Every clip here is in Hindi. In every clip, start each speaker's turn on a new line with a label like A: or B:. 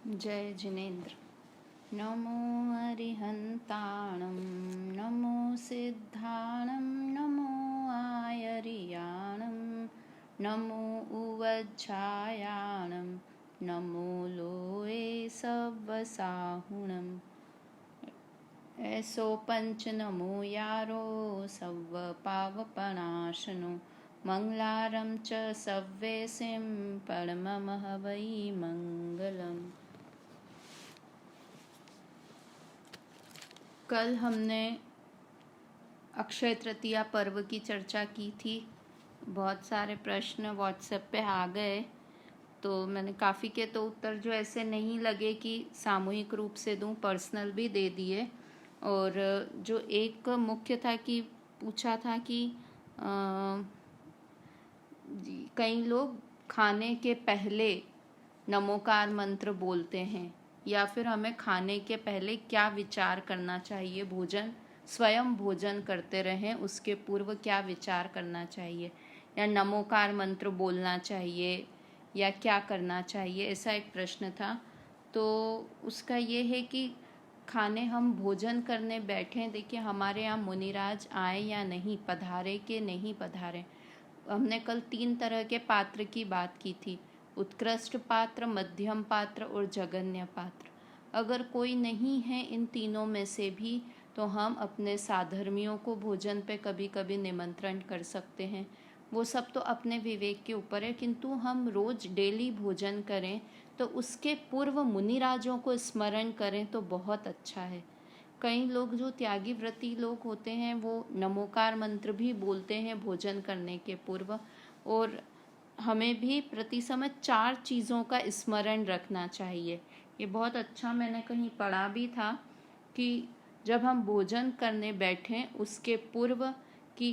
A: जय जिनेन्द्र। नमो अरिहन्ताणं नमो सिद्धाणं नमो आयर्याणं नमो उवज्झायाणं नमो लोये सव्वसाहुणम् ऐसो पंच नमो यारो सव्व पावपनाशनो मंगलारं च सव्वेसिं परममः वै मंगलम्। कल हमने अक्षय तृतीया पर्व की चर्चा की थी। बहुत सारे प्रश्न व्हाट्सएप पे आ गए, तो मैंने काफ़ी के तो उत्तर जो ऐसे नहीं लगे कि सामूहिक रूप से दूं, पर्सनल भी दे दिए। और जो एक मुख्य था कि पूछा था कि कई लोग खाने के पहले नमोकार मंत्र बोलते हैं, या फिर हमें खाने के पहले क्या विचार करना चाहिए, भोजन स्वयं भोजन करते रहें उसके पूर्व क्या विचार करना चाहिए, या नमोकार मंत्र बोलना चाहिए या क्या करना चाहिए, ऐसा एक प्रश्न था। तो उसका ये है कि खाने हम भोजन करने बैठें, देखिए हमारे यहाँ मुनिराज आए या नहीं, पधारे के नहीं पधारे। हमने कल 3 तरह के पात्र की बात की थी, उत्कृष्ट पात्र, मध्यम पात्र और जगन्य पात्र। अगर कोई नहीं है इन तीनों में से भी, तो हम अपने साधर्मियों को भोजन पे कभी कभी निमंत्रण कर सकते हैं। वो सब तो अपने विवेक के ऊपर है, किंतु हम रोज डेली भोजन करें तो उसके पूर्व मुनिराजों को स्मरण करें तो बहुत अच्छा है। कई लोग जो त्यागी व्रती लोग होते हैं वो नमोकार मंत्र भी बोलते हैं भोजन करने के पूर्व। और हमें भी प्रति समय 4 चीज़ों का स्मरण रखना चाहिए। ये बहुत अच्छा मैंने कहीं पढ़ा भी था कि जब हम भोजन करने बैठें उसके पूर्व कि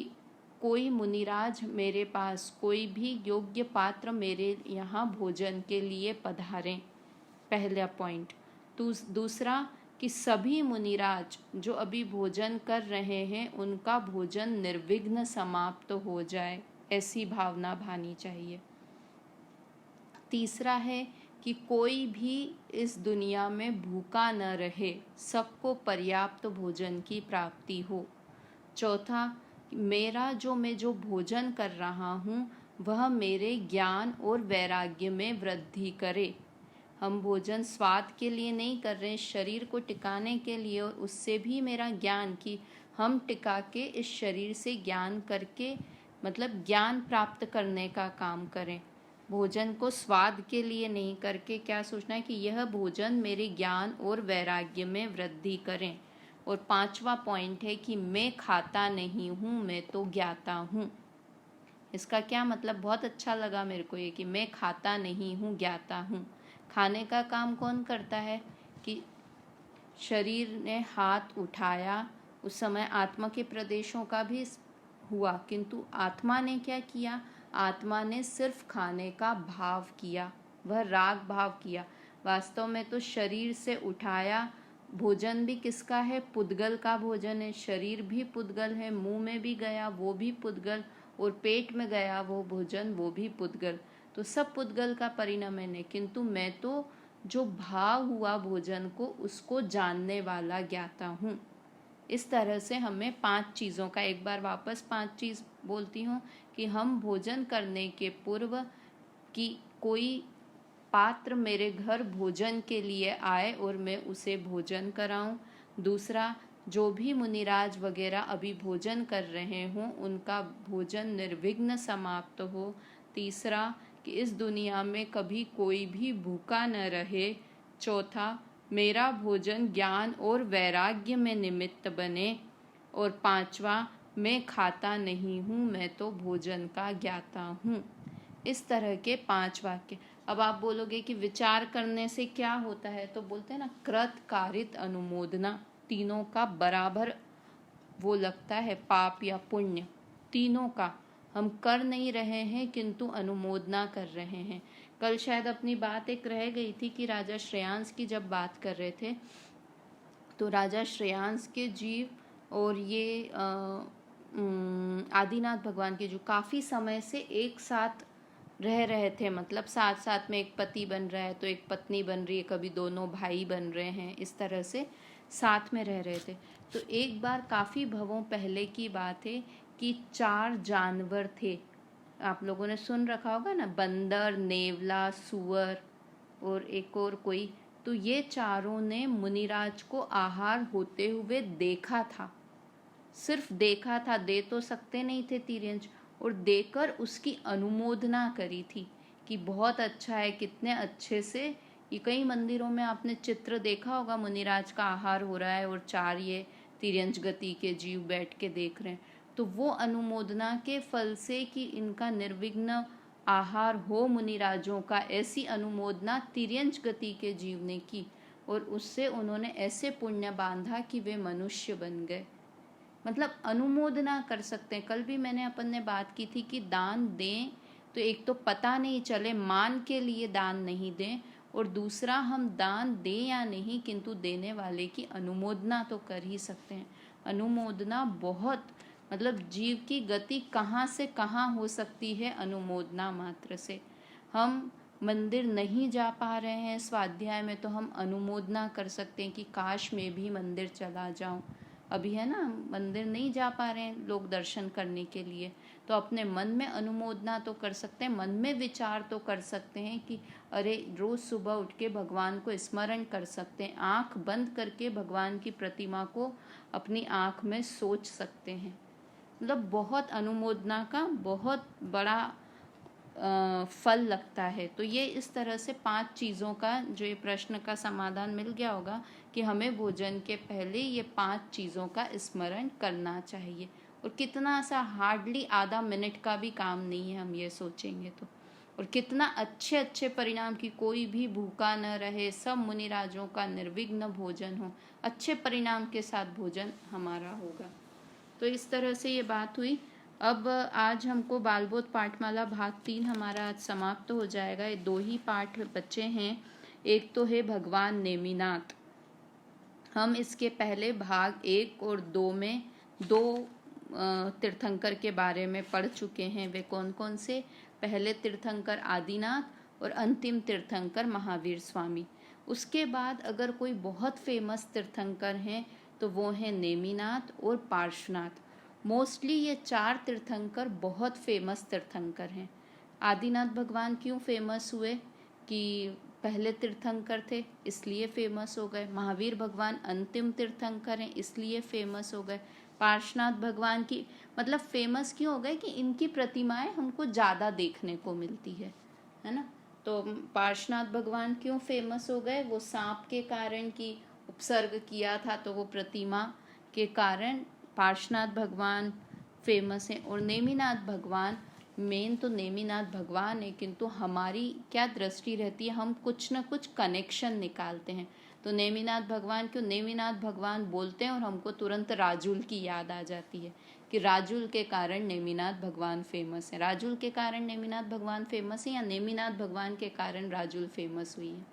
A: कोई मुनिराज मेरे पास, कोई भी योग्य पात्र मेरे यहाँ भोजन के लिए पधारें, पहला पॉइंट। दूसरा कि सभी मुनिराज जो अभी भोजन कर रहे हैं उनका भोजन निर्विघ्न समाप्त हो जाए, ऐसी भावना भानी चाहिए। तीसरा है कि कोई भी इस दुनिया में भूखा न रहे, सबको पर्याप्त भोजन की प्राप्ति हो। चौथा, मैं जो भोजन कर रहा हूँ वह मेरे ज्ञान और वैराग्य में वृद्धि करे। हम भोजन स्वाद के लिए नहीं कर रहे हैं, शरीर को टिकाने के लिए, और उससे भी मेरा ज्ञान कि हम टिका के इस शरीर से ज्ञान करके, मतलब ज्ञान प्राप्त करने का काम करें। भोजन को स्वाद के लिए नहीं करके क्या सोचना है कि यह भोजन मेरे ज्ञान और वैराग्य में वृद्धि करें। और 5वां पॉइंट है कि मैं खाता नहीं हूँ, मैं तो ज्ञाता हूँ। इसका क्या मतलब, बहुत अच्छा लगा मेरे को ये कि मैं खाता नहीं हूँ, ज्ञाता हूँ। खाने का काम कौन करता है कि शरीर ने हाथ उठाया, उस समय आत्मा के प्रदेशों का भी हुआ, किंतु आत्मा ने क्या किया, आत्मा ने सिर्फ खाने का भाव किया, वह राग भाव किया। वास्तव में तो शरीर से उठाया, भोजन भी किसका है, पुद्गल का भोजन है, शरीर भी पुद्गल है, मुंह में भी गया वो भी पुद्गल, और पेट में गया वो भोजन वो भी पुद्गल। तो सब पुद्गल का परिणाम है, किंतु मैं तो जो भाव हुआ भोजन को उसको जानने वाला ज्ञाता हूँ। इस तरह से हमें 5 चीज़ों का, एक बार वापस 5 चीज़ बोलती हूँ कि हम भोजन करने के पूर्व कि कोई पात्र मेरे घर भोजन के लिए आए और मैं उसे भोजन कराऊं। दूसरा, जो भी मुनिराज वगैरह अभी भोजन कर रहे हों उनका भोजन निर्विघ्न समाप्त हो। तीसरा, कि इस दुनिया में कभी कोई भी भूखा न रहे। चौथा, मेरा भोजन ज्ञान और वैराग्य में निमित्त बने। और 5वां, मैं खाता नहीं हूँ, मैं तो भोजन का ज्ञाता हूँ। इस तरह के 5 वाक्य। अब आप बोलोगे कि विचार करने से क्या होता है, तो बोलते हैं ना, कृत कारित अनुमोदना, तीनों का बराबर वो लगता है, पाप या पुण्य तीनों का। हम कर नहीं रहे हैं किंतु अनुमोदना कर रहे हैं। कल शायद अपनी बात एक रह गई थी कि राजा श्रेयांस की जब बात कर रहे थे, तो राजा श्रेयांस के जीव और ये आदिनाथ भगवान के जो काफ़ी समय से एक साथ रह रहे थे, मतलब साथ साथ में एक पति बन रहा है तो एक पत्नी बन रही है, कभी दोनों भाई बन रहे हैं, इस तरह से साथ में रह रहे थे। तो एक बार काफ़ी भवों पहले की बात है कि 4 जानवर थे, आप लोगों ने सुन रखा होगा ना, बंदर, नेवला, सूअर और एक और कोई। तो ये चारों ने मुनिराज को आहार होते हुए देखा था, सिर्फ देखा था, दे तो सकते नहीं थे तिर्यंच, और देकर उसकी अनुमोदना करी थी कि बहुत अच्छा है, कितने अच्छे से। ये कई मंदिरों में आपने चित्र देखा होगा, मुनिराज का आहार हो रहा है और 4 ये तिर्यंच गति के जीव बैठ के देख रहे हैं। तो वो अनुमोदना के फल से कि इनका निर्विघ्न आहार हो मुनिराजों का, ऐसी अनुमोदना तिर्यंच गति के जीव ने की, और उससे उन्होंने ऐसे पुण्य बांधा कि वे मनुष्य बन गए। मतलब अनुमोदना कर सकते हैं। कल भी मैंने अपन ने बात की थी कि दान दें तो एक तो पता नहीं चले, मान के लिए दान नहीं दें, और दूसरा हम दान दें या नहीं किंतु देने वाले की अनुमोदना तो कर ही सकते हैं। अनुमोदना बहुत, मतलब जीव की गति कहाँ से कहाँ हो सकती है अनुमोदना मात्र से। हम मंदिर नहीं जा पा रहे हैं स्वाध्याय में तो हम अनुमोदना कर सकते हैं कि काश मैं भी मंदिर चला जाऊं। अभी है ना, मंदिर नहीं जा पा रहे हैं लोग दर्शन करने के लिए, तो अपने मन में अनुमोदना तो कर सकते हैं, मन में विचार तो कर सकते हैं कि अरे रोज सुबह उठ के भगवान को स्मरण कर सकते हैं, आंख बंद करके भगवान की प्रतिमा को अपनी आंख में सोच सकते हैं। मतलब बहुत अनुमोदना का बहुत बड़ा फल लगता है। तो ये इस तरह से 5 चीज़ों का जो ये प्रश्न का समाधान मिल गया होगा कि हमें भोजन के पहले ये 5 चीज़ों का स्मरण करना चाहिए। और कितना सा हार्डली आधा मिनट का भी काम नहीं है हम ये सोचेंगे तो। और कितना अच्छे अच्छे परिणाम की कोई भी भूखा न रहे, सब मुनिराजों का निर्विघ्न भोजन हो, अच्छे परिणाम के साथ भोजन हमारा होगा। तो इस तरह से ये बात हुई। अब आज हमको बालबोध पाठमाला भाग 3 हमारा आज समाप्त हो जाएगा। ये 2 ही पाठ बचे हैं। एक तो है भगवान नेमिनाथ। हम इसके पहले भाग 1 और 2 में 2 तीर्थंकर के बारे में पढ़ चुके हैं। वे कौन कौन से? पहले तीर्थंकर आदिनाथ और अंतिम तीर्थंकर महावीर स्वामी। उसके बाद अगर कोई बहुत फेमस तीर्थंकर हैं तो वो हैं नेमिनाथ और पार्श्वनाथ। मोस्टली ये 4 तीर्थंकर बहुत फेमस तीर्थंकर हैं। आदिनाथ भगवान क्यों फेमस हुए? कि पहले तीर्थंकर थे इसलिए फेमस हो गए। महावीर भगवान अंतिम तीर्थंकर हैं इसलिए फेमस हो गए। पार्श्वनाथ भगवान की मतलब फेमस क्यों हो गए कि इनकी प्रतिमाएं हमको ज़्यादा देखने को मिलती है ना। तो पार्श्वनाथ भगवान क्यों फेमस हो गए? वो सांप के कारण की उपसर्ग किया था तो वो प्रतिमा के कारण पार्श्वनाथ भगवान फेमस हैं। और नेमिनाथ भगवान, मेन तो नेमिनाथ भगवान है, किंतु हमारी क्या दृष्टि रहती है, हम कुछ न कुछ कनेक्शन निकालते हैं। तो नेमिनाथ भगवान क्यों? नेमिनाथ भगवान बोलते हैं और हमको तुरंत राजुल की याद आ जाती है कि राजुल के कारण नेमिनाथ भगवान फेमस है। राजुल के कारण नेमिनाथ भगवान फेमस है या नेमिनाथ भगवान के कारण राजुल फेमस हुई है?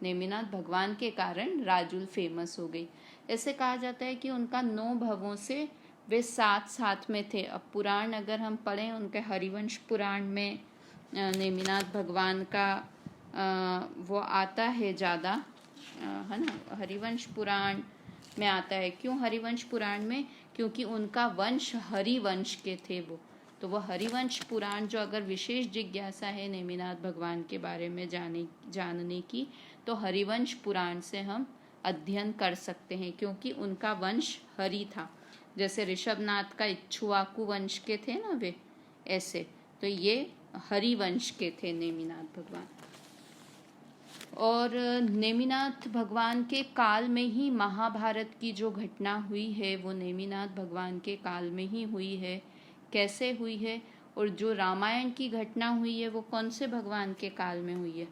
A: नेमिनाथ भगवान के कारण राजुल फेमस हो गई। ऐसे कहा जाता है कि उनका 9 भवों से वे साथ साथ में थे। अब पुराण अगर हम पढ़ें उनके हरिवंश पुराण में नेमिनाथ भगवान का वो आता है ज़्यादा, है ना। हरिवंश पुराण में आता है। क्यों हरिवंश पुराण में? क्योंकि उनका वंश हरिवंश के थे वो। तो वह हरिवंश पुराण जो अगर विशेष जिज्ञासा है नेमिनाथ भगवान के बारे में जानने की तो हरिवंश पुराण से हम अध्ययन कर सकते हैं, क्योंकि उनका वंश हरि था। जैसे ऋषभनाथ का इक्ष्वाकु वंश के थे ना वे, ऐसे तो ये हरिवंश के थे नेमिनाथ भगवान। और नेमिनाथ भगवान के काल में ही महाभारत की जो घटना हुई है वो नेमिनाथ भगवान के काल में ही हुई है। कैसे हुई है? और जो रामायण की घटना हुई है वो कौन से भगवान के काल में हुई है?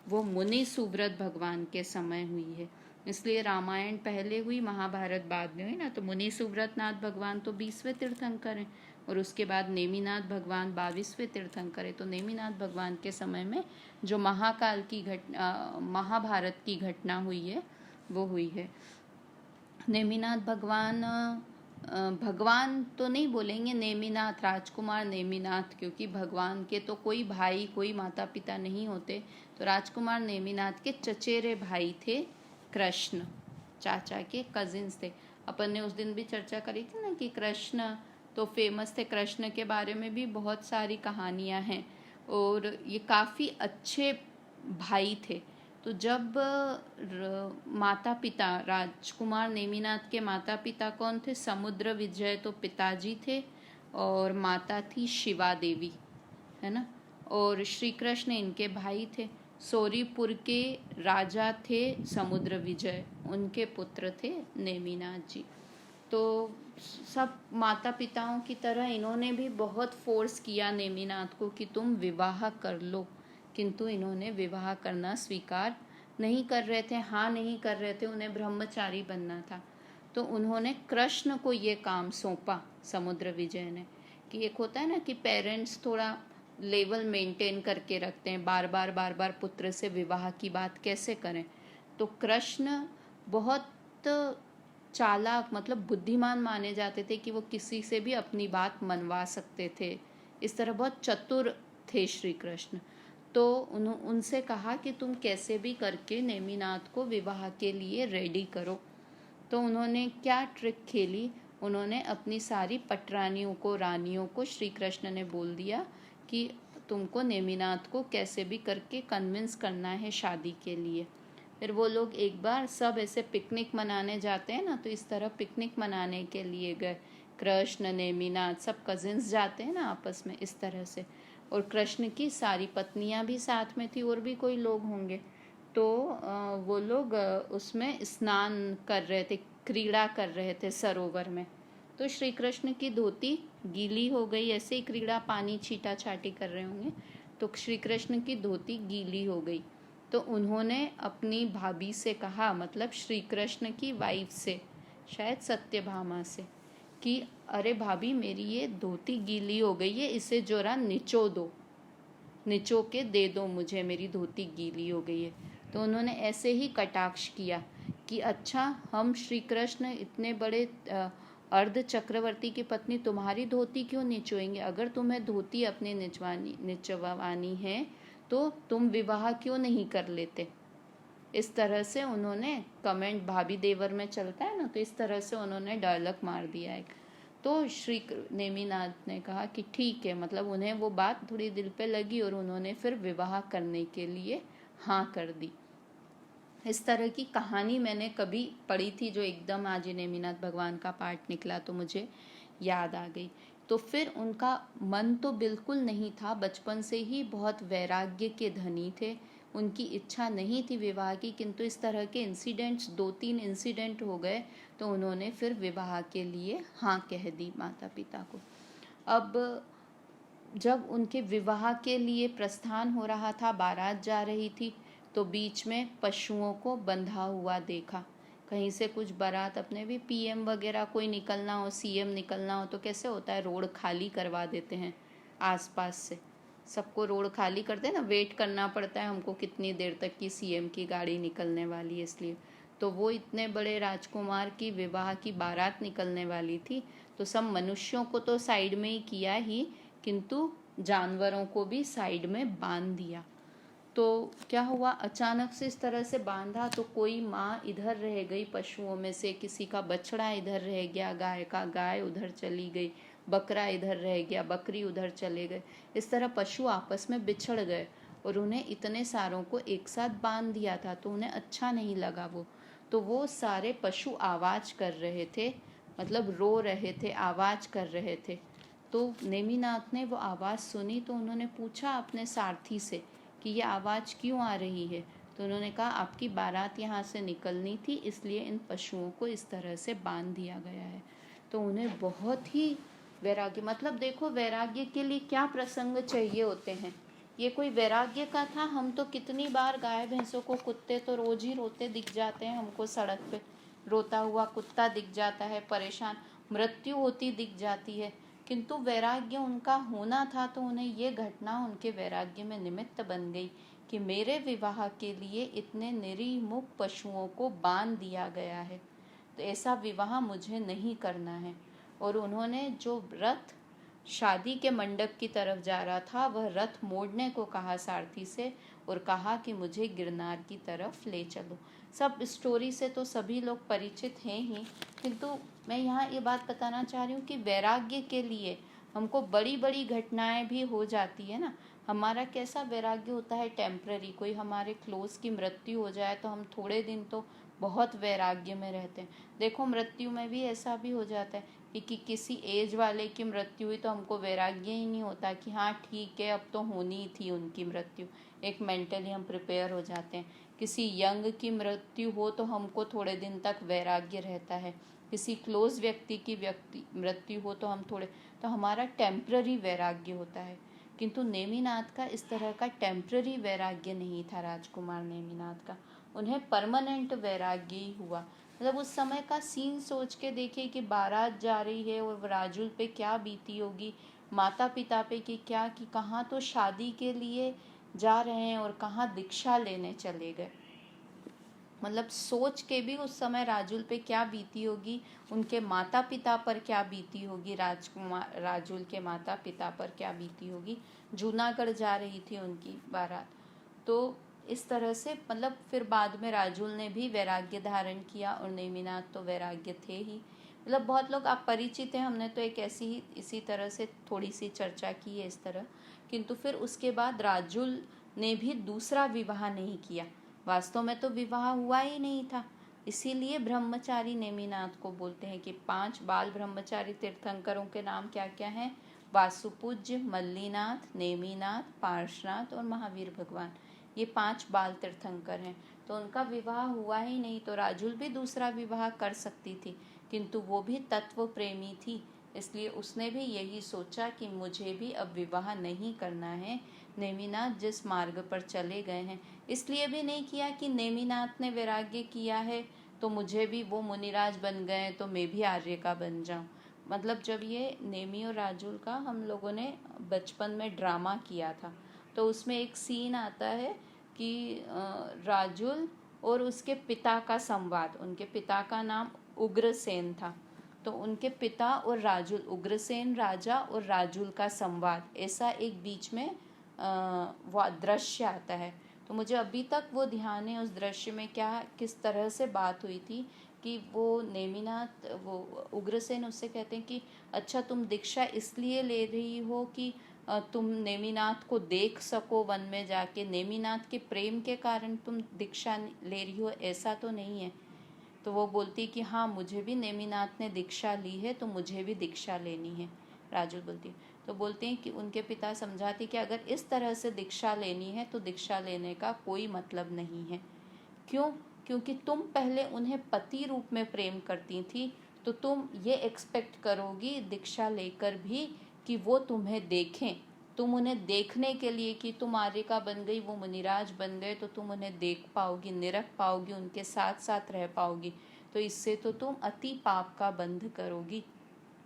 A: वो मुनि सुव्रत भगवान के समय हुई है। इसलिए रामायण पहले हुई, महाभारत बाद में हुई ना। तो मुनि सुव्रत नाथ भगवान तो 20वें तीर्थंकर हैं और उसके बाद नेमिनाथ भगवान 22वें तीर्थंकर है। तो नेमिनाथ भगवान के समय में जो महाकाल की महाभारत की घटना हुई है वो हुई है। नेमिनाथ भगवान भगवान तो नहीं बोलेंगे, नेमिनाथ, राजकुमार नेमिनाथ, क्योंकि भगवान के तो कोई भाई कोई माता पिता नहीं होते। तो राजकुमार नेमिनाथ के चचेरे भाई थे कृष्ण, चाचा के कजिन्स थे। अपन ने उस दिन भी चर्चा करी थी ना कि कृष्ण तो फेमस थे, कृष्ण के बारे में भी बहुत सारी कहानियाँ हैं और ये काफ़ी अच्छे भाई थे। तो जब माता पिता, राजकुमार नेमिनाथ के माता पिता कौन थे? समुद्र विजय तो पिताजी थे और माता थी शिवा देवी, है ना। और श्री कृष्ण इनके भाई थे। सोरीपुर के राजा थे समुद्र विजय, उनके पुत्र थे नेमिनाथ जी। तो सब माता पिताओं की तरह इन्होंने भी बहुत फोर्स किया नेमिनाथ को कि तुम विवाह कर लो, किंतु इन्होंने विवाह करना स्वीकार नहीं कर रहे थे, हाँ नहीं कर रहे थे, उन्हें ब्रह्मचारी बनना था। तो उन्होंने कृष्ण को ये काम सौंपा समुद्र विजय ने, कि एक होता है ना कि पेरेंट्स थोड़ा लेवल मेंटेन करके रखते हैं, बार बार पुत्र से विवाह की बात कैसे करें। तो कृष्ण बहुत चालाक, मतलब बुद्धिमान माने जाते थे कि वो किसी से भी अपनी बात मनवा सकते थे, इस तरह बहुत चतुर थे श्री कृष्ण। तो उनसे कहा कि तुम कैसे भी करके नेमिनाथ को विवाह के लिए रेडी करो। तो उन्होंने क्या ट्रिक खेली, उन्होंने अपनी सारी पटरानियों को, रानियों को श्री कृष्ण ने बोल दिया कि तुमको नेमिनाथ को कैसे भी करके कन्विंस करना है शादी के लिए। फिर वो लोग एक बार सब ऐसे पिकनिक मनाने जाते हैं ना, तो इस तरह पिकनिक मनाने के लिए गए, कृष्ण नेमिनाथ सब कजिन्स जाते हैं ना आपस में इस तरह से। और कृष्ण की सारी पत्नियां भी साथ में थी और भी कोई लोग होंगे। तो वो लोग उसमें स्नान कर रहे थे, क्रीड़ा कर रहे थे सरोवर में। तो श्री कृष्ण की धोती गीली हो गई, ऐसे ही क्रीड़ा पानी छीटा छाटी कर रहे होंगे, तो श्री कृष्ण की धोती गीली हो गई। तो उन्होंने अपनी भाभी से कहा, मतलब श्री कृष्ण की वाइफ से, शायद सत्यभामा से, कि अरे भाभी मेरी ये धोती गीली हो गई है, इसे जरा निचो दो, निचो के दे दो मुझे, मेरी धोती गीली हो गई है। तो उन्होंने ऐसे ही कटाक्ष किया कि अच्छा, हम श्री कृष्ण इतने बड़े अर्ध चक्रवर्ती की पत्नी तुम्हारी धोती क्यों निचोएंगे? अगर तुम्हें धोती अपनी निचवानी है तो तुम विवाह क्यों नहीं कर लेते? इस तरह से उन्होंने कमेंट, भाभी देवर में चलता है ना, तो इस तरह से उन्होंने डायलॉग मार दिया एक। तो श्री नेमिनाथ ने कहा कि ठीक है, मतलब उन्हें वो बात थोड़ी दिल पे लगी और उन्होंने फिर विवाह करने के लिए हाँ कर दी। इस तरह की कहानी मैंने कभी पढ़ी थी, जो एकदम आज नेमिनाथ भगवान का पाठ निकला तो मुझे याद आ गई। तो फिर उनका मन तो बिल्कुल नहीं था, बचपन से ही बहुत वैराग्य के धनी थे, उनकी इच्छा नहीं थी विवाह की, किंतु इस तरह के इंसिडेंट्स, 2-3 इंसिडेंट हो गए तो उन्होंने फिर विवाह के लिए हाँ कह दी माता पिता को। अब जब उनके विवाह के लिए प्रस्थान हो रहा था, बारात जा रही थी, तो बीच में पशुओं को बंधा हुआ देखा। कहीं से कुछ बारात, अपने भी पीएम वगैरह कोई निकलना हो, सीएम निकलना हो, तो कैसे होता है, रोड खाली करवा देते हैं आसपास से, सबको रोड खाली करते हैं ना, वेट करना पड़ता है हमको कितनी देर तक की सीएम की गाड़ी निकलने वाली है, इसलिए। तो वो इतने बड़े राजकुमार की विवाह की बारात निकलने वाली थी, तो सब मनुष्यों को तो साइड में ही किया ही, किंतु जानवरों को भी साइड में बांध दिया। तो क्या हुआ, अचानक से इस तरह से बांधा तो कोई माँ इधर रह गई पशुओं में से, किसी का बछड़ा इधर रह गया, गाय का गाय उधर चली गई, बकरा इधर रह गया, बकरी उधर चले गए। इस तरह पशु आपस में बिछड़ गए और उन्हें इतने सारों को एक साथ बांध दिया था, तो उन्हें अच्छा नहीं लगा वो। तो वो सारे पशु आवाज कर रहे थे, मतलब रो रहे थे, आवाज कर रहे थे। तो नेमिनाथ ने वो आवाज़ सुनी, तो उन्होंने पूछा अपने सारथी से कि ये आवाज़ क्यों आ रही है। तो उन्होंने कहा आपकी बारात यहाँ से निकलनी थी, इसलिए इन पशुओं को इस तरह से बांध दिया गया है। तो उन्हें बहुत ही वैराग्य, मतलब देखो वैराग्य के लिए क्या प्रसंग चाहिए होते हैं, ये कोई वैराग्य का था। हम तो कितनी बार गाय भैंसों को, कुत्ते तो रोज ही रोते दिख जाते हैं हमको, सड़क पे रोता हुआ कुत्ता दिख जाता है, परेशान, मृत्यु होती दिख जाती है, किंतु वैराग्य उनका होना था। तो उन्हें ये घटना उनके वैराग्य में निमित्त बन गई कि मेरे विवाह के लिए इतने निरीमुख पशुओं को बांध दिया गया है, तो ऐसा विवाह मुझे नहीं करना है। और उन्होंने जो रथ शादी के मंडप की तरफ जा रहा था वह रथ मोड़ने को कहा सारथी से और कहा कि मुझे गिरनार की तरफ ले चलो। सब स्टोरी से तो सभी लोग परिचित हैं ही, किंतु मैं यहाँ ये बात बताना चाह रही हूँ कि वैराग्य के लिए हमको बड़ी बड़ी घटनाएं भी हो जाती है ना। हमारा कैसा वैराग्य होता है टेम्पररी, कोई हमारे क्लोज की मृत्यु हो जाए तो हम थोड़े दिन तो बहुत वैराग्य में रहते हैं। देखो मृत्यु में भी ऐसा भी हो जाता है कि किसी एज वाले की मृत्यु हुई तो हमको वैराग्य ही नहीं होता कि हाँ ठीक है अब तो होनी ही थी उनकी मृत्यु, एक मेंटली हम प्रिपेयर हो जाते हैं। किसी यंग की मृत्यु हो तो हमको थोड़े दिन तक वैराग्य रहता है, किसी क्लोज व्यक्ति की मृत्यु हो तो हम थोड़े, तो हमारा टेम्प्ररी वैराग्य होता है। किंतु नेमिनाथ का इस तरह का टेम्प्ररी वैराग्य नहीं था, राजकुमार नेमिनाथ का, उन्हें परमानेंट वैराग्य ही हुआ। मतलब उस समय का सीन सोच के देखिए कि बारात जा रही है और राजुल पे क्या बीती होगी, माता पिता पे कि क्या, कि कहाँ तो शादी के लिए जा रहे हैं और कहाँ दीक्षा लेने चले गए। मतलब सोच के भी उस समय राजुल पे क्या बीती होगी, उनके माता पिता पर क्या बीती होगी, राजुल के माता पिता पर क्या बीती होगी। जूनागढ़ जा रही थी उनकी बारात। तो इस तरह से मतलब फिर बाद में राजुल ने भी वैराग्य धारण किया और नेमिनाथ तो वैराग्य थे ही। मतलब बहुत लोग आप परिचित हैं, हमने तो एक ऐसी ही इसी तरह से थोड़ी सी चर्चा की है इस तरह। किंतु फिर उसके बाद राजुल ने भी दूसरा विवाह नहीं किया, वास्तव में तो विवाह हुआ ही नहीं था। इसीलिए ब्रह्मचारी नेमिनाथ को बोलते हैं कि 5 बाल ब्रह्मचारी तीर्थंकरों के नाम क्या क्या हैं, वासुपूज्य, मल्लीनाथ, नेमिनाथ, पार्श्वनाथ और महावीर भगवान, ये 5 बाल तीर्थंकर हैं। तो उनका विवाह हुआ ही नहीं, तो राजुल भी दूसरा विवाह कर सकती थी, किंतु वो भी तत्व प्रेमी थी, इसलिए उसने भी यही सोचा कि मुझे भी अब विवाह नहीं करना है। नेमिनाथ जिस मार्ग पर चले गए हैं, इसलिए भी नहीं किया कि नेमिनाथ ने वैराग्य किया है तो मुझे भी, वो मुनिराज बन गए तो मैं भी आर्य का बन जाऊं। मतलब जब ये नेमी और राजुल का हम लोगों ने बचपन में ड्रामा किया था तो उसमें एक सीन आता है कि राजुल और उसके पिता का संवाद, उनके पिता का नाम उग्रसेन था, तो उनके पिता और राजुल, उग्रसेन राजा और राजुल का संवाद, ऐसा एक बीच में वो दृश्य आता है। तो मुझे अभी तक वो ध्यान है उस दृश्य में क्या किस तरह से बात हुई थी कि वो नेमिनाथ, वो उग्रसेन उससे कहते हैं कि अच्छा तुम दीक्षा इसलिए ले रही हो कि तुम नेमिनाथ को देख सको वन में जाके, नेमिनाथ के प्रेम के कारण तुम दीक्षा ले रही हो, ऐसा तो नहीं है। तो वो बोलती कि हाँ मुझे भी नेमिनाथ ने दीक्षा ली है तो मुझे भी दीक्षा लेनी है, राजुल बोलती है। तो बोलते हैं कि उनके पिता समझाते कि अगर इस तरह से दीक्षा लेनी है तो दीक्षा लेने का कोई मतलब नहीं है। क्यों? क्योंकि तुम पहले उन्हें पति रूप में प्रेम करती थी, तो तुम ये एक्सपेक्ट करोगी दीक्षा लेकर भी कि वो तुम्हें देखें, तुम उन्हें देखने के लिए कि तुम आर्यिका बन गई, वो मुनिराज बन गए, तो तुम उन्हें देख पाओगी, निरख पाओगी, उनके साथ साथ रह पाओगी, तो इससे तो तुम अति पाप का बंध करोगी।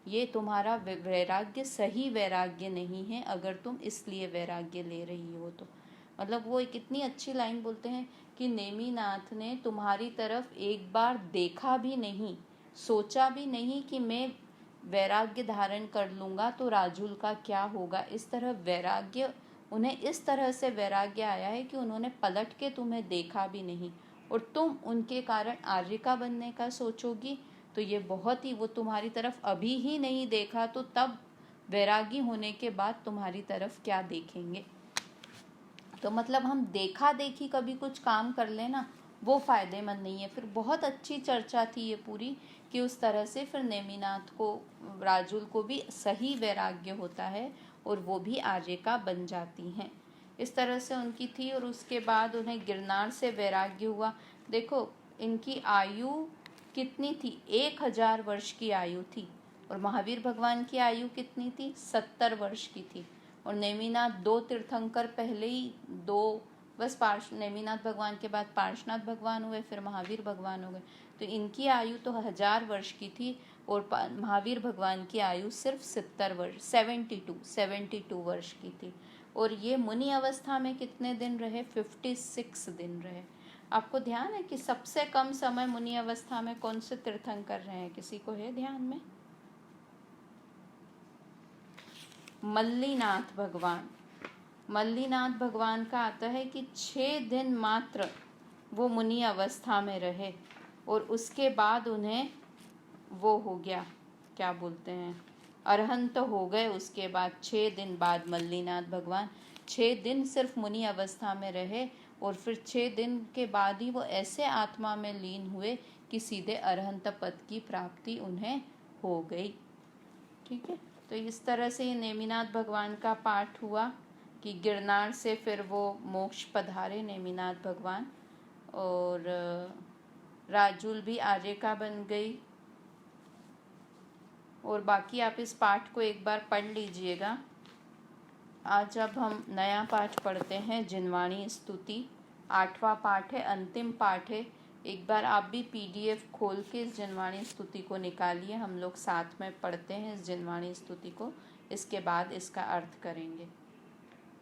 A: ये तुम्हारा वैराग्य सही वैराग्य नहीं है अगर तुम इसलिए वैराग्य ले रही हो तो। मतलब वो एक इतनी अच्छी लाइन बोलते हैं कि नेमिनाथ ने तुम्हारी तरफ एक बार देखा भी नहीं, सोचा भी नहीं कि मैं वैराग्य धारण कर लूँगा तो राजुल का क्या होगा। इस तरह वैराग्य, उन्हें इस तरह से वैराग्य आया है कि उन्होंने पलट के तुम्हें देखा भी नहीं और तुम उनके कारण आर्यिका बनने का सोचोगी, तो ये बहुत ही, वो तुम्हारी तरफ अभी ही नहीं देखा तो तब वैरागी होने के बाद तुम्हारी तरफ क्या देखेंगे। तो मतलब हम देखा देखी कभी कुछ काम कर लेना वो फायदेमंद नहीं है। फिर बहुत अच्छी चर्चा थी ये पूरी कि उस तरह से फिर नेमिनाथ को, राजुल को भी सही वैराग्य होता है और वो भी आर्यिका बन जाती हैं। इस तरह से उनकी थी और उसके बाद उन्हें गिरनार से वैराग्य हुआ। देखो इनकी आयु कितनी थी, 1000 वर्ष की आयु थी, और महावीर भगवान की आयु कितनी थी, 70 वर्ष की थी। और नेमिनाथ 2 तीर्थंकर पहले ही, 2 बस, नेमिनाथ भगवान के बाद पार्श्वनाथ भगवान हुए, फिर महावीर भगवान हो गए, तो इनकी आयु तो 1000 वर्ष की थी और महावीर भगवान की आयु सिर्फ 70 वर्ष, 72 वर्ष की थी। और ये मुनि अवस्था में कितने दिन रहे, 56 दिन रहे। आपको ध्यान है कि सबसे कम समय मुनि अवस्था में कौन से तीर्थंकर रहे हैं, किसी को है ध्यान में? मल्लीनाथ भगवान। मल्लीनाथ भगवान का आता है कि 6 दिन मात्र वो मुनि अवस्था में रहे और उसके बाद उन्हें वो हो गया, क्या बोलते हैं, अरहंत हो गए। उसके बाद 6 दिन बाद मल्लीनाथ भगवान 6 दिन सिर्फ मुनि अवस्था में रहे और फिर 6 दिन के बाद ही वो ऐसे आत्मा में लीन हुए कि सीधे अरहंत पद की प्राप्ति उन्हें हो गई। ठीक है, तो इस तरह से ये नेमिनाथ भगवान का पाठ हुआ कि गिरनार से फिर वो मोक्ष पधारे नेमिनाथ भगवान, और राजूल भी आर्यका बन गई। और बाकी आप इस पाठ को एक बार पढ़ लीजिएगा। आज अब हम नया पाठ पढ़ते हैं, जिनवाणी स्तुति। 8वां पाठ है, अंतिम पाठ है। एक बार आप भी PDF खोल के इस जिनवाणी स्तुति को निकालिए, हम लोग साथ में पढ़ते हैं इस जिनवाणी स्तुति को, इसके बाद इसका अर्थ करेंगे।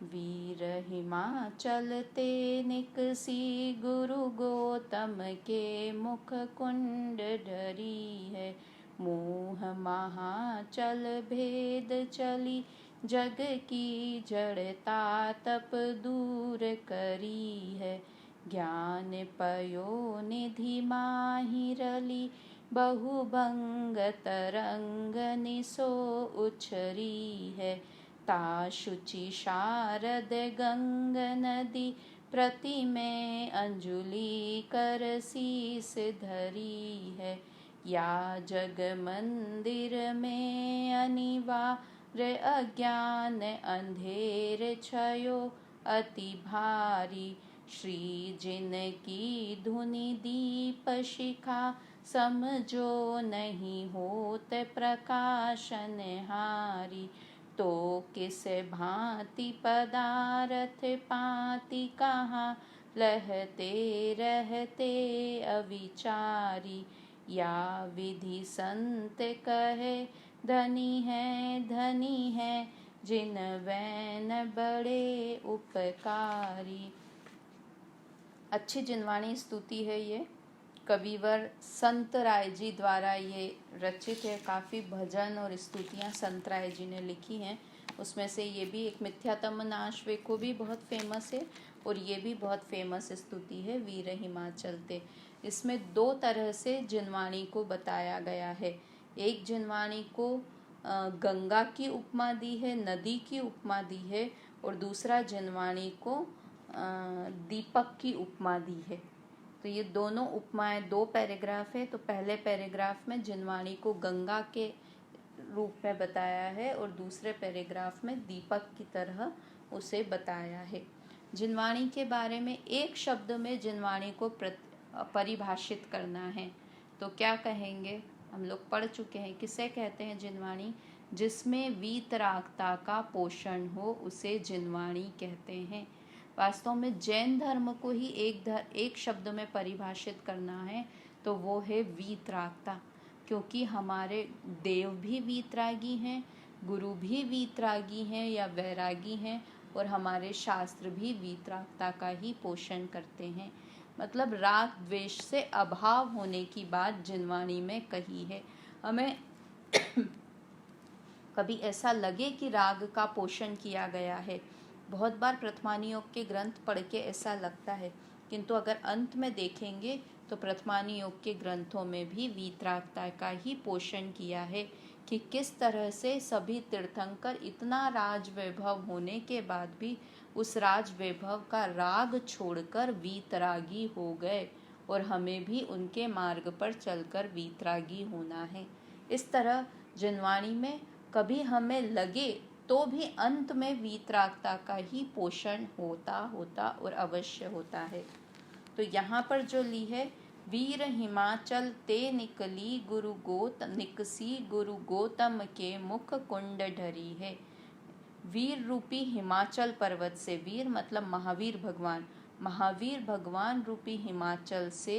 A: वीर हिमाचल ते निकसी गुरु गौतम के मुख कुंड धरी है। मोह महाचल भेद चली जग की जड़ता तप दूर करी है। ज्ञान पयो निधि माहिरली बहुभंग तरंग निसो उछरी है। ता शुचि शारद गंग नदी प्रति में अंजुलि कर शीस धरी है। या जग मंदिर में अनिवार्य अज्ञान अंधेर छयो अति भारी। श्री जिन की धुनि दीप शिखा समझो नहीं होत प्रकाशन हारी। तो किस भांति पदार्थ पाति कहाँ लहते रहते अविचारी। या विधि संत कहे धनी है जिन वैन बड़े उपकारी। अच्छी जिनवाणी स्तुति है ये, कविवर संत राय जी द्वारा ये रचित है। काफ़ी भजन और स्तुतियाँ संत राय जी ने लिखी हैं, उसमें से ये भी एक मिथ्यातम नाशवे को भी बहुत फेमस है और ये भी बहुत फेमस स्तुति है, वीर हिमाचल ते। इसमें 2 तरह से जिनवाणी को बताया गया है। एक जिनवाणी को गंगा की उपमा दी है, नदी की उपमा दी है, और दूसरा जिनवाणी को दीपक की उपमा दी है। तो ये दोनों उपमाएं 2 पैराग्राफ है। तो पहले पैराग्राफ में जिनवाणी को गंगा के रूप में बताया है और दूसरे पैराग्राफ में दीपक की तरह उसे बताया है। जिनवाणी के बारे में एक शब्द में जिनवाणी को परिभाषित करना है तो क्या कहेंगे? हम लोग पढ़ चुके हैं, किसे कहते हैं जिनवाणी? जिसमें वीतरागता का पोषण हो उसे जिनवाणी कहते हैं। वास्तव में जैन धर्म को ही एक शब्द में परिभाषित करना है तो वो है वीतरागता, क्योंकि हमारे देव भी वीतरागी हैं, गुरु भी वीतरागी हैं या वैरागी हैं, और हमारे शास्त्र भी वीतरागता का ही पोषण करते हैं। मतलब राग द्वेष से अभाव होने की बात जिनवाणी में कही है। हमें कभी ऐसा लगे कि राग का पोषण किया गया है, बहुत बार प्रथमानी योग के ग्रंथ पढ़ के ऐसा लगता है, किंतु अगर अंत में देखेंगे तो प्रथमानी योग के ग्रंथों में भी वीतरागता का ही पोषण किया है कि किस तरह से सभी तीर्थंकर इतना राज वैभव होने के बाद भी उस राज वैभव का राग छोड़कर वीतरागी हो गए, और हमें भी उनके मार्ग पर चलकर वीतरागी होना है। इस तरह जिनवाणी में कभी हमें लगे तो भी अंत में वीतरागता का ही पोषण होता और अवश्य होता है। तो यहाँ पर जो ली है, वीर हिमाचल ते निकसी गुरु गौतम के मुख कुंड ढरी है। वीर रूपी हिमाचल पर्वत से, वीर मतलब महावीर भगवान रूपी हिमाचल से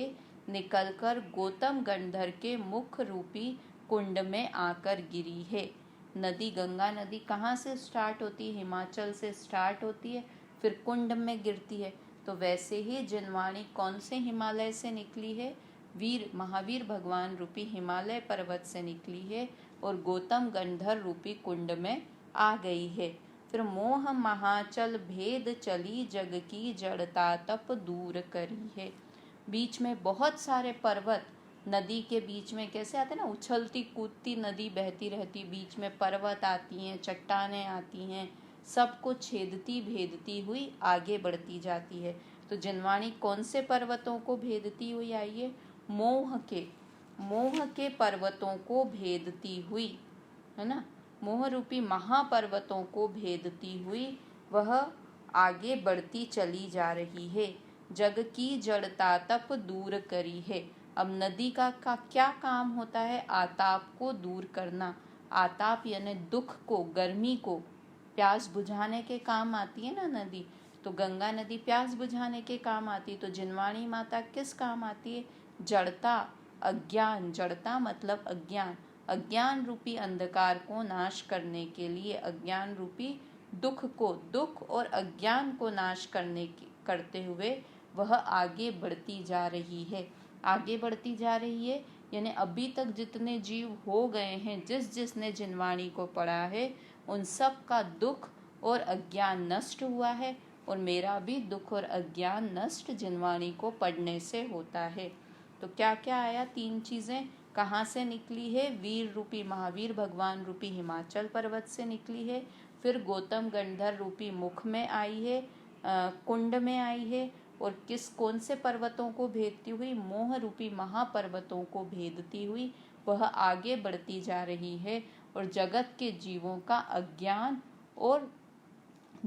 A: निकलकर गौतम गंधर के मुख रूपी कुंड में आकर गिरी है। नदी, गंगा नदी कहाँ से स्टार्ट होती है? हिमाचल से स्टार्ट होती है, फिर कुंड में गिरती है। तो वैसे ही जिनवाणी कौन से हिमालय से निकली है? महावीर भगवान रूपी हिमालय पर्वत से निकली है और गौतम गंधर रूपी कुंड में आ गई है। फिर मोह महाचल भेद चली जग की जड़ता तप दूर करी है। बीच में बहुत सारे पर्वत, नदी के बीच में कैसे आते हैं ना, उछलती कूदती नदी बहती रहती, बीच में पर्वत आती हैं, चट्टानें आती हैं, सबको छेदती भेदती हुई आगे बढ़ती जाती है। तो जिनवाणी कौन से पर्वतों को भेदती हुई आई है? मोह के पर्वतों को भेदती हुई, है ना, मोह रूपी महापर्वतों को भेदती हुई वह आगे बढ़ती चली जा रही है। जग की जड़ता तप दूर करी है। अब नदी का क्या काम होता है? आताप को दूर करना। आताप यानी दुख को, गर्मी को, प्यास बुझाने के काम आती है ना नदी। तो गंगा नदी प्यास बुझाने के काम आती है, तो जिनवाणी माता किस काम आती है? जड़ता, अज्ञान, जड़ता मतलब अज्ञान, अज्ञान रूपी अंधकार को नाश करने के लिए, अज्ञान रूपी दुख और अज्ञान को नाश करते हुए वह आगे बढ़ती जा रही है। आगे बढ़ती जा रही है यानी अभी तक जितने जीव हो गए हैं, जिसने जिनवाणी को पढ़ा है, उन सब का दुख और अज्ञान नष्ट हुआ है, और मेरा भी दुख और अज्ञान नष्ट जिनवाणी को पढ़ने से होता है। तो क्या क्या आया? 3 चीज़ें कहाँ से निकली है? वीर रूपी महावीर भगवान रूपी हिमाचल पर्वत से निकली है। फिर गौतम गंधर रूपी मुख में आई है, कुंड में आई है, और कौन से पर्वतों को भेदती हुई? मोह रूपी महापर्वतों को भेदती हुई वह आगे बढ़ती जा रही है, और जगत के जीवों का अज्ञान और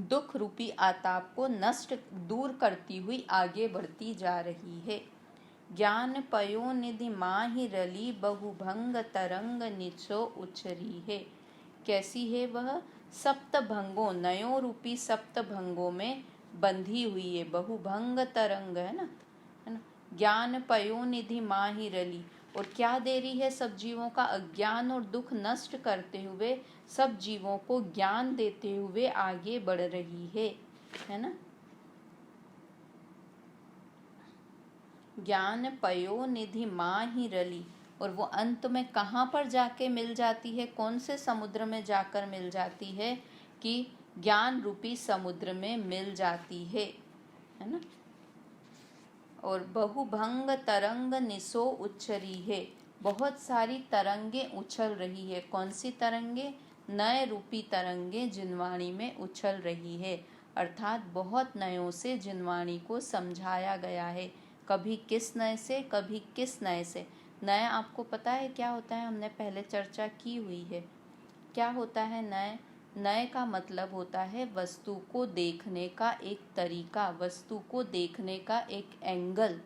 A: दुख रूपी आताप को दूर करती हुई आगे बढ़ती जा रही है। ज्ञान पयो निधि माहि रली बहुभंग तरंग निचो उछरी है। कैसी है वह? सप्तभंगों, नयों रूपी सप्तभंगों में बंधी हुई है। बहुभंग तरंग है ना। ज्ञान पयो निधि माहि रली, और क्या दे रही है? सब जीवों का अज्ञान और दुख नष्ट करते हुए, सब जीवों को ज्ञान देते हुए आगे बढ़ रही है ना। ज्ञान पयो निधि माहि रली, और वो अंत में कहाँ पर जाके मिल जाती है? कौन से समुद्र में जाकर मिल जाती है? कि ज्ञान रूपी समुद्र में मिल जाती है ना। और बहुभंग तरंग निसो उच्छरी है, बहुत सारी तरंगे उछल रही है। कौन सी तरंगे? नए रूपी तरंगे जिनवाणी में उछल रही है, अर्थात बहुत नयों से जिनवाणी को समझाया गया है। कभी किस नए से, कभी किस नए से। नया आपको पता है क्या होता है? हमने पहले चर्चा की हुई है। क्या होता है नए? नए का मतलब होता है वस्तु को देखने का एक तरीका, वस्तु को देखने का एक एंगल।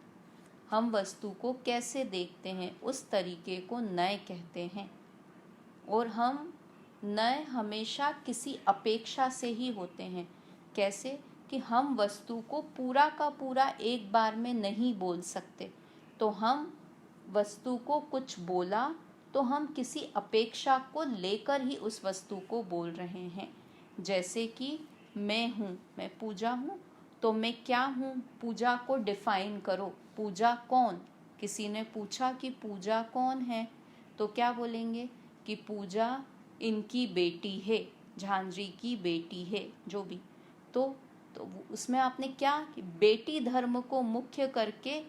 A: हम वस्तु को कैसे देखते हैं, उस तरीके को नए कहते हैं। और हम नए हमेशा किसी अपेक्षा से ही होते हैं। कैसे? कि हम वस्तु को पूरा का पूरा एक बार में नहीं बोल सकते। तो हम वस्तु को कुछ बोला तो हम किसी अपेक्षा को लेकर ही उस वस्तु को बोल रहे हैं। जैसे कि मैं हूँ, मैं पूजा हूँ, तो मैं क्या हूँ? पूजा को डिफाइन करो। पूजा कौन? किसी ने पूछा कि पूजा कौन है, तो क्या बोलेंगे? कि पूजा इनकी बेटी है, झांझरी की बेटी है, जो भी। तो उसमें आपने क्या कि बेटी धर्म को मुख्य करके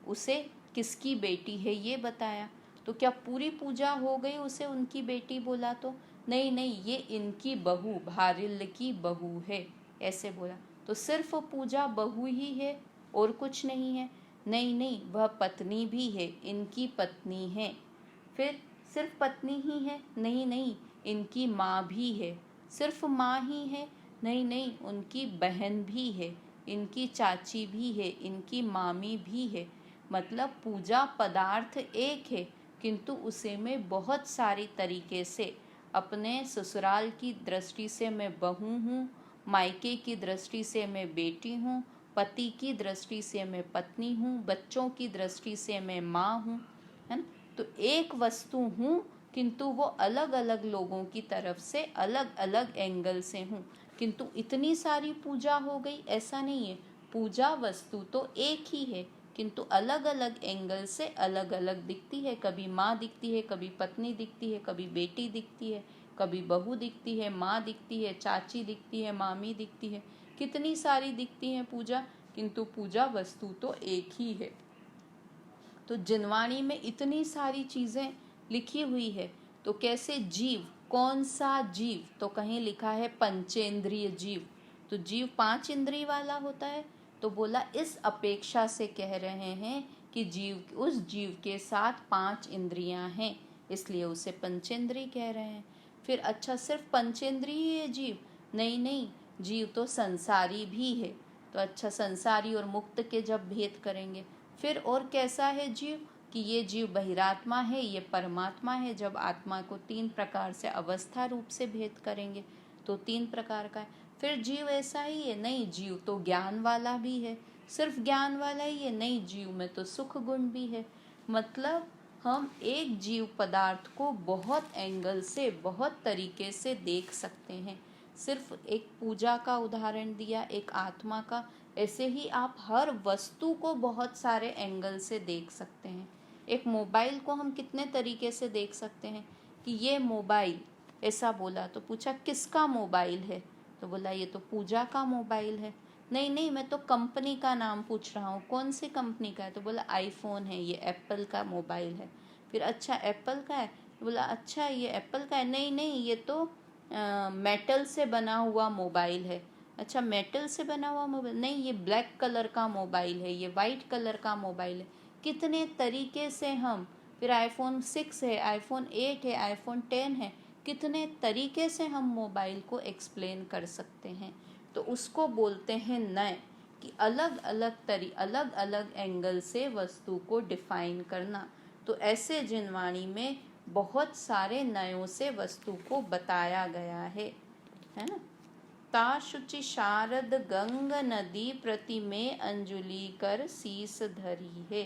A: उसे किसकी बेटी है ये बताया। तो क्या पूरी पूजा हो गई उसे उनकी बेटी बोला? तो नहीं, ये इनकी बहू, भारिल की बहू है, ऐसे बोला। तो सिर्फ पूजा बहू ही है और कुछ नहीं है? नहीं, वह पत्नी भी है, इनकी पत्नी है। फिर सिर्फ पत्नी ही है? नहीं, इनकी माँ भी है। सिर्फ माँ ही है? नहीं, उनकी बहन भी है, इनकी चाची भी है, इनकी मामी भी है। मतलब पूजा पदार्थ एक है, किंतु उसे में बहुत सारी तरीके से, अपने ससुराल की दृष्टि से मैं बहू हूँ, मायके की दृष्टि से मैं बेटी हूँ, पति की दृष्टि से मैं पत्नी हूँ, बच्चों की दृष्टि से मैं माँ हूँ, है ना। तो एक वस्तु हूँ, किंतु वो अलग अलग लोगों की तरफ से अलग अलग एंगल से हूँ। किंतु इतनी सारी पूजा हो गई, ऐसा नहीं है। पूजा वस्तु तो एक ही है, किंतु अलग अलग एंगल से अलग अलग दिखती है। कभी माँ दिखती है, कभी पत्नी दिखती है, कभी बेटी दिखती है, कभी बहू दिखती है, माँ दिखती है, चाची दिखती है, मामी दिखती है, कितनी सारी दिखती हैं पूजा, किंतु पूजा वस्तु तो एक ही है। तो जिनवाणी में इतनी सारी चीज़ें लिखी हुई है, तो कैसे जीव, कौन सा जीव, तो कहीं लिखा है पंचेंद्रिय जीव, तो जीव 5 इंद्रिय वाला होता है। तो बोला इस अपेक्षा से कह रहे हैं कि जीव, उस जीव के साथ 5 इंद्रियां हैं, इसलिए उसे पंचेंद्रिय कह रहे हैं। फिर अच्छा सिर्फ पंचेंद्रिय है जीव? नहीं नहीं, जीव तो संसारी भी है। तो अच्छा संसारी और मुक्त के जब भेद करेंगे, फिर और कैसा है जीव, कि ये जीव बहिरात्मा है, ये परमात्मा है। जब आत्मा को 3 प्रकार से अवस्था रूप से भेद करेंगे तो 3 प्रकार का है। फिर जीव ऐसा ही है? नहीं, जीव तो ज्ञान वाला भी है। सिर्फ ज्ञान वाला ही है? नहीं, जीव में तो सुख गुण भी है। मतलब हम एक जीव पदार्थ को बहुत एंगल से, बहुत तरीके से देख सकते हैं। सिर्फ एक पूजा का उदाहरण दिया, एक आत्मा का, ऐसे ही आप हर वस्तु को बहुत सारे एंगल से देख सकते हैं। एक मोबाइल को हम कितने तरीके से देख सकते हैं कि ये मोबाइल, ऐसा बोला तो पूछा किसका मोबाइल है, तो बोला ये तो पूजा का मोबाइल है। नहीं नहीं, मैं तो कंपनी का नाम पूछ रहा हूँ, कौन सी कंपनी का है, तो बोला आईफोन है, ये एप्पल का मोबाइल है। फिर अच्छा एप्पल का है, तो बोला अच्छा ये एप्पल का है। नहीं नहीं, ये तो मेटल से बना हुआ मोबाइल है। अच्छा मेटल से बना हुआ मोबाइल? नहीं, ये ब्लैक कलर का मोबाइल है, ये वाइट कलर का मोबाइल है। कितने तरीके से हम, फिर आईफोन 6 है, आईफोन 8 है, आईफोन 10 है, कितने तरीके से हम मोबाइल को एक्सप्लेन कर सकते हैं। तो उसको बोलते हैं नय, कि अलग अलग एंगल से वस्तु को डिफाइन करना। तो ऐसे जिनवाणी में बहुत सारे नयों से वस्तु को बताया गया है ना। ता शुचि शारद गंग नदी प्रति में अंजुलि कर शीस धरी है।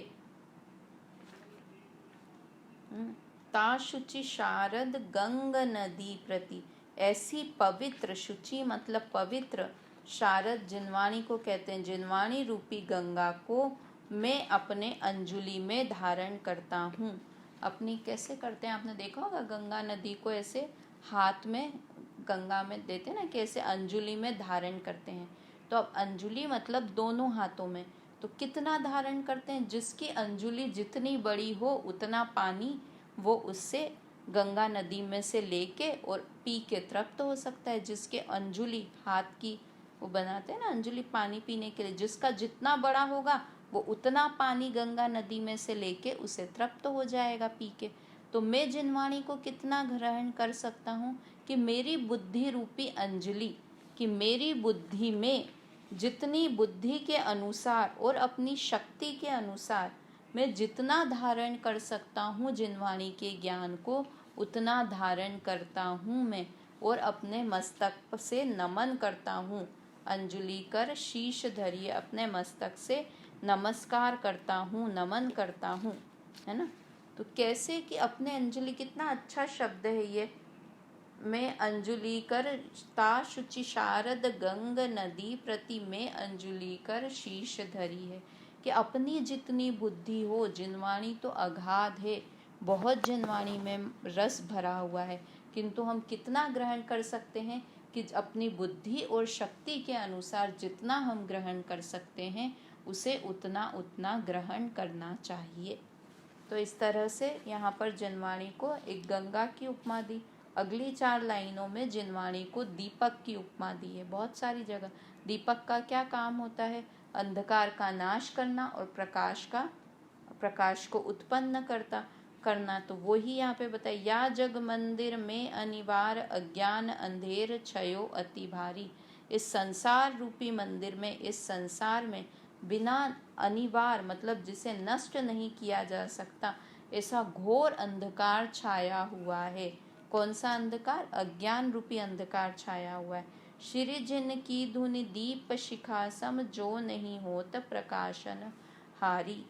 A: ता शुचि शारद गंग नदी प्रति, ऐसी पवित्र, शुचि मतलब पवित्र, शारद जिनवाणी को कहते हैं, जिनवाणी रूपी गंगा को मैं अपने अंजुलि में धारण करता हूँ। अपनी कैसे करते हैं, आपने देखा होगा गंगा नदी को ऐसे हाथ में गंगा में देते ना, कैसे अंजुलि में धारण करते हैं। तो अब अंजुलि मतलब दोनों हाथों में, तो कितना धारण करते हैं, जिसकी अंजुलि जितनी बड़ी हो उतना पानी वो उससे गंगा नदी में से लेके और पी के तृप्त हो सकता है। जिसके अंजुलि हाथ की वो बनाते हैं ना अंजुलि पानी पीने के लिए, जिसका जितना बड़ा होगा वो उतना पानी गंगा नदी में से लेके उसे तृप्त हो जाएगा पी के। तो मैं जिनवाणी को कितना ग्रहण कर सकता हूँ, कि मेरी बुद्धि रूपी अंजलि, कि मेरी बुद्धि में जितनी बुद्धि के अनुसार और अपनी शक्ति के अनुसार मैं जितना धारण कर सकता हूँ जिनवाणी के ज्ञान को, उतना धारण करता हूँ मैं, और अपने मस्तक से नमन करता हूँ। अंजुलि कर शीश धरिए, अपने मस्तक से नमस्कार करता हूँ, नमन करता हूँ, है ना। तो कैसे कि अपने अंजलि, कितना अच्छा शब्द है ये, मैं अंजुलि कर ता शुचि शारद गंग नदी प्रति में अंजुलि कर शीश धरी है, कि अपनी जितनी बुद्धि हो, जिनवाणी तो अगाध है, बहुत जिनवाणी में रस भरा हुआ है, किंतु हम कितना ग्रहण कर सकते हैं, कि अपनी बुद्धि और शक्ति के अनुसार जितना हम ग्रहण कर सकते हैं उसे उतना उतना ग्रहण करना चाहिए। तो इस तरह से यहाँ पर जिनवाणी को एक गंगा की उपमा दी। अगली 4 लाइनों में जिनवाणी को दीपक की उपमा दी है। बहुत सारी जगह दीपक का क्या काम होता है, अंधकार का नाश करना और प्रकाश को उत्पन्न करना। तो वो ही यहाँ पे बताए, या जग मंदिर में अनिवार अज्ञान अंधेर छयो अति भारी। इस संसार रूपी मंदिर में, इस संसार में बिना अनिवार मतलब जिसे नष्ट नहीं किया जा सकता, ऐसा घोर अंधकार छाया हुआ है। कौन सा अंधकार? अज्ञान रूपी अंधकार छाया हुआ है। श्री जिन की धुनि दीप शिखा सम, जो नहीं होत प्रकाशन हारी।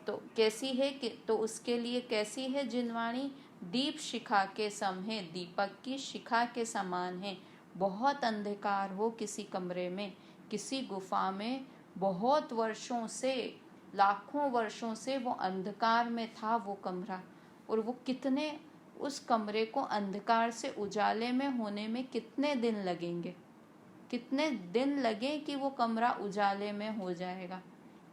A: तो कैसी है कि, तो उसके लिए कैसी है जिनवाणी? दीप शिखा के सम है, दीपक की शिखा के समान है। बहुत अंधकार हो किसी कमरे में, किसी गुफा में, बहुत वर्षों से, लाखों वर्षों से वो अंधकार में था वो कमरा, और वो कितने उस कमरे को अंधकार से उजाले में होने में कितने दिन लगेंगे, कितने दिन लगे कि वो कमरा उजाले में हो जाएगा।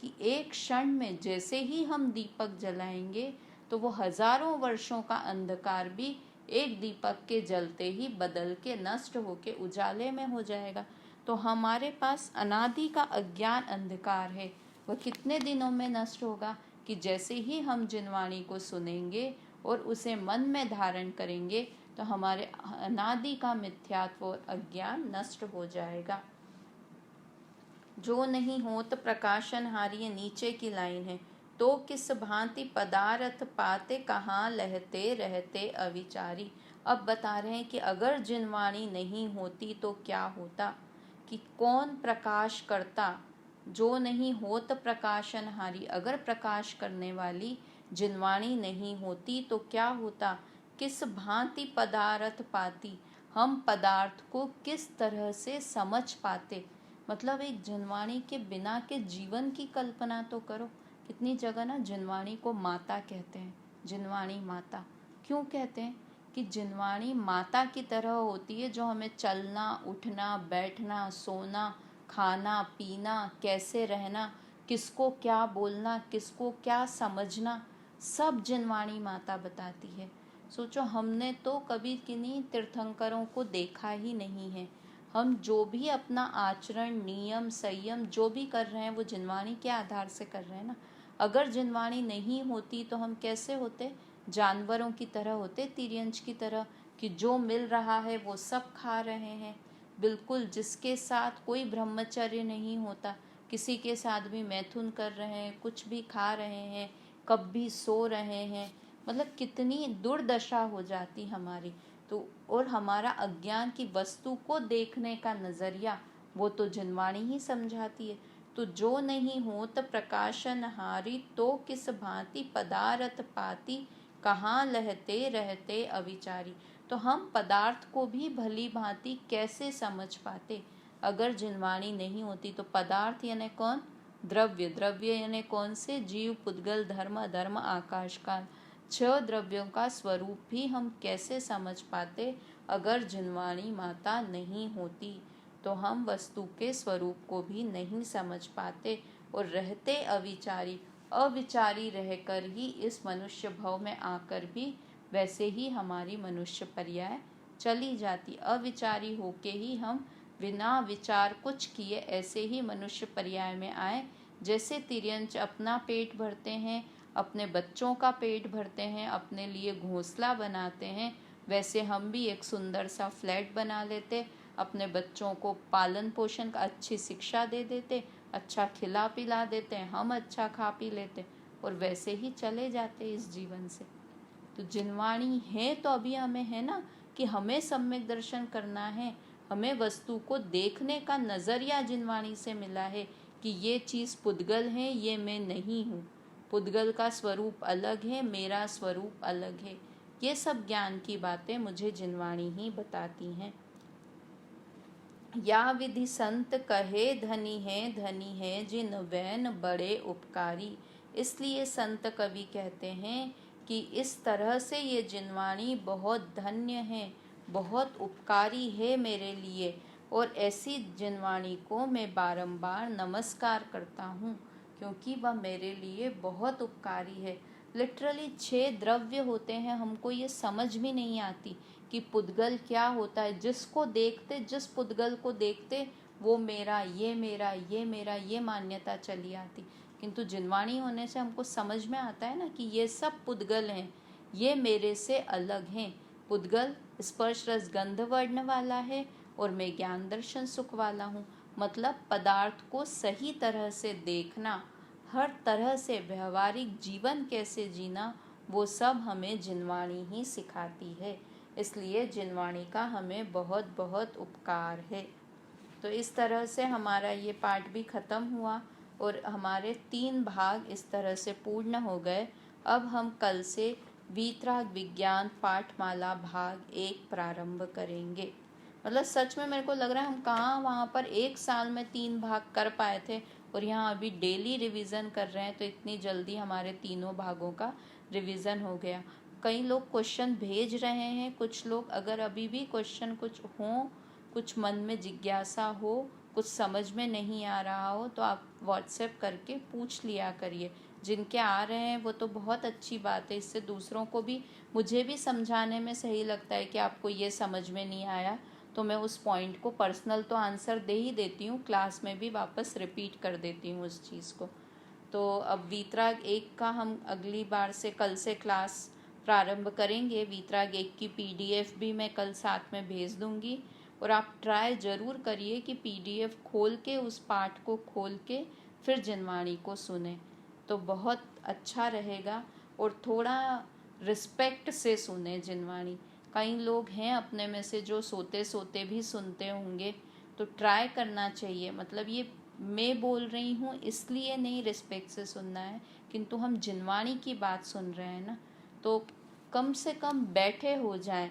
A: कि एक क्षण में जैसे ही हम दीपक जलाएंगे तो वो हजारों वर्षों का अंधकार भी एक दीपक के जलते ही बदल के नष्ट होके उजाले में हो जाएगा। तो हमारे पास अनादि का अज्ञान अंधकार है, वह कितने दिनों में नष्ट होगा कि जैसे ही हम जिनवाणी को सुनेंगे और उसे मन में धारण करेंगे तो हमारे अनादि का मिथ्यात्व और अज्ञान नष्ट हो जाएगा। जो नहीं होत प्रकाशन हारी, ये नीचे की लाइन है। तो किस भांति पदार्थ पाते, कहाँ लहते रहते अविचारी। अब बता रहे हैं कि अगर जिनवाणी नहीं होती तो क्या होता, कि कौन प्रकाश करता। जो नहीं होत प्रकाशन हारी, अगर प्रकाश करने वाली जिनवाणी नहीं होती तो क्या होता। किस भांति पदार्थ पाती, हम पदार्थ को किस तरह से समझ पाते। मतलब एक जिनवाणी के बिना के जीवन की कल्पना तो करो। कितनी जगह ना जिनवाणी को माता कहते हैं, जिनवाणी माता क्यों कहते हैं कि जिनवाणी माता की तरह होती है, जो हमें चलना उठना बैठना सोना खाना पीना कैसे रहना, किसको क्या बोलना किसको क्या समझना, सब जिनवाणी माता बताती है। सोचो हमने तो कभी किन्हीं तीर्थंकरों को देखा ही नहीं है, हम जो भी अपना आचरण नियम संयम जो भी कर रहे हैं वो जिनवाणी के आधार से कर रहे हैं ना। अगर जिनवाणी नहीं होती तो हम कैसे होते, जानवरों की तरह होते, तिर्यंच की तरह, कि जो मिल रहा है वो सब खा रहे हैं। बिल्कुल जिसके साथ कोई ब्रह्मचर्य नहीं होता, किसी के साथ भी मैथुन कर रहे हैं, कुछ भी खा रहे हैं, कब भी सो रहे हैं। मतलब कितनी दुर्दशा हो जाती हमारी। तो और हमारा अज्ञान की वस्तु को देखने का नजरिया वो तो जिनवाणी ही समझाती है। तो जो नहीं होत प्रकाशन हारी, तो किस भांति पदार्थ पाती, कहाँ लहते रहते अविचारी। तो हम पदार्थ को भी भली भांति कैसे समझ पाते अगर जिनवाणी नहीं होती। तो पदार्थ यानी कौन, द्रव्य, द्रव्य यानी कौन से, जीव पुद्गल धर्म अधर्म आकाश काल, 6 द्रव्यों का स्वरूप भी हम कैसे समझ पाते अगर जिनवाणी माता नहीं होती। तो हम वस्तु के स्वरूप को भी नहीं समझ पाते और रहते अविचारी, अविचारी रहकर ही इस मनुष्य भव में आकर भी वैसे ही हमारी मनुष्य पर्याय चली जाती। अविचारी होके ही हम बिना विचार कुछ किए ऐसे ही मनुष्य पर्याय में आए। जैसे तिर्यंच अपना पेट भरते हैं, अपने बच्चों का पेट भरते हैं, अपने लिए घोंसला बनाते हैं, वैसे हम भी एक सुंदर सा फ्लैट बना लेते, अपने बच्चों को पालन पोषण का अच्छी शिक्षा दे देते, अच्छा खिला पिला देते हैं, हम अच्छा खा पी लेते और वैसे ही चले जाते इस जीवन से। तो जिनवाणी है तो अभी हमें है ना कि हमें सम्यक दर्शन करना है, हमें वस्तु को देखने का नजरिया जिनवाणी से मिला है कि ये चीज़ पुद्गल है, ये मैं नहीं हूँ, पुद्गल का स्वरूप अलग है, मेरा स्वरूप अलग है। ये सब ज्ञान की बातें मुझे जिनवाणी ही बताती हैं। या विधि संत कहे धनी है जिन वैन बड़े उपकारी। इसलिए संत कवि कहते हैं कि इस तरह से ये जिनवाणी बहुत धन्य है, बहुत उपकारी है मेरे लिए, और ऐसी जिनवाणी को मैं बारंबार नमस्कार करता हूँ क्योंकि वह मेरे लिए बहुत उपकारी है। लिटरली 6 द्रव्य होते हैं, हमको ये समझ भी नहीं आती कि पुद्गल क्या होता है। जिसको देखते, जिस पुद्गल को देखते वो मेरा, ये मेरा, ये मेरा, ये मान्यता चली आती। किंतु जिनवाणी होने से हमको समझ में आता है ना कि ये सब पुद्गल हैं, ये मेरे से अलग हैं। पुद्गल स्पर्श रस गंध वर्ण वाला है और मैं ज्ञान दर्शन सुख वाला हूँ। मतलब पदार्थ को सही तरह से देखना, हर तरह से व्यवहारिक जीवन कैसे जीना, वो सब हमें जिनवाणी ही सिखाती है। इसलिए जिनवाणी का हमें बहुत बहुत उपकार है। तो इस तरह से हमारा ये पाठ भी ख़त्म हुआ और हमारे 3 भाग इस तरह से पूर्ण हो गए। अब हम कल से वीतराग विज्ञान पाठमाला भाग 1 प्रारंभ करेंगे। मतलब सच में मेरे को लग रहा है हम कहाँ वहाँ पर 1 साल में 3 भाग कर पाए थे और यहाँ अभी डेली रिवीजन कर रहे हैं, तो इतनी जल्दी हमारे तीनों भागों का रिवीजन हो गया। कई लोग क्वेश्चन भेज रहे हैं, कुछ लोग अगर अभी भी क्वेश्चन कुछ हों, कुछ मन में जिज्ञासा हो, कुछ समझ में नहीं आ रहा हो, तो आप व्हाट्सएप करके पूछ लिया करिए। जिनके आ रहे हैं वो तो बहुत अच्छी बात है, इससे दूसरों को भी, मुझे भी समझाने में सही लगता है कि आपको ये समझ में नहीं आया तो मैं उस पॉइंट को पर्सनल तो आंसर दे ही देती हूँ, क्लास में भी वापस रिपीट कर देती हूँ उस चीज़ को। तो अब वीतराग 1 का हम अगली बार से, कल से क्लास प्रारंभ करेंगे। वीतराग 1 की पीडीएफ भी मैं कल साथ में भेज दूँगी, और आप ट्राई ज़रूर करिए कि पीडीएफ खोल के, उस पाठ को खोल के फिर जिनवाणी को सुने, तो बहुत अच्छा रहेगा। और थोड़ा रिस्पेक्ट से सुने जिनवाणी। कई लोग हैं अपने में से जो सोते सोते भी सुनते होंगे, तो ट्राई करना चाहिए। मतलब ये मैं बोल रही हूँ इसलिए नहीं रिस्पेक्ट से सुनना है, किंतु हम जिनवाणी की बात सुन रहे हैं ना, तो कम से कम बैठे हो जाएं,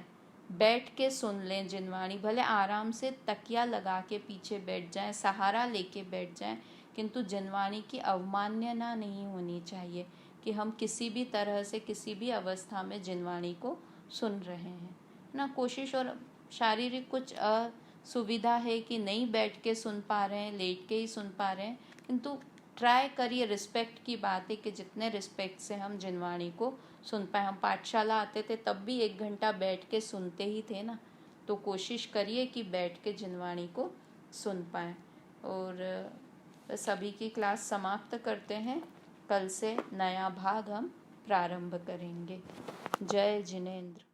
A: बैठ के सुन लें जिनवाणी। भले आराम से तकिया लगा के पीछे बैठ जाएं, सहारा लेके बैठ जाएं, किंतु जिनवाणी की अवमानना नहीं होनी चाहिए कि हम किसी भी तरह से, किसी भी अवस्था में जिनवाणी को सुन रहे हैं ना। कोशिश, और शारीरिक कुछ असुविधा है कि नहीं बैठ के सुन पा रहे हैं, लेट के ही सुन पा रहे हैं, किंतु ट्राई करिए। रिस्पेक्ट की बात है कि जितने रिस्पेक्ट से हम जिनवाणी को सुन पाए। हम पाठशाला आते थे तब भी 1 घंटा बैठ के सुनते ही थे ना, तो कोशिश करिए कि बैठ के जिनवाणी को सुन पाएँ। और सभी की क्लास समाप्त करते हैं। कल से नया भाग हम प्रारंभ करेंगे। जय जिनेंद्र।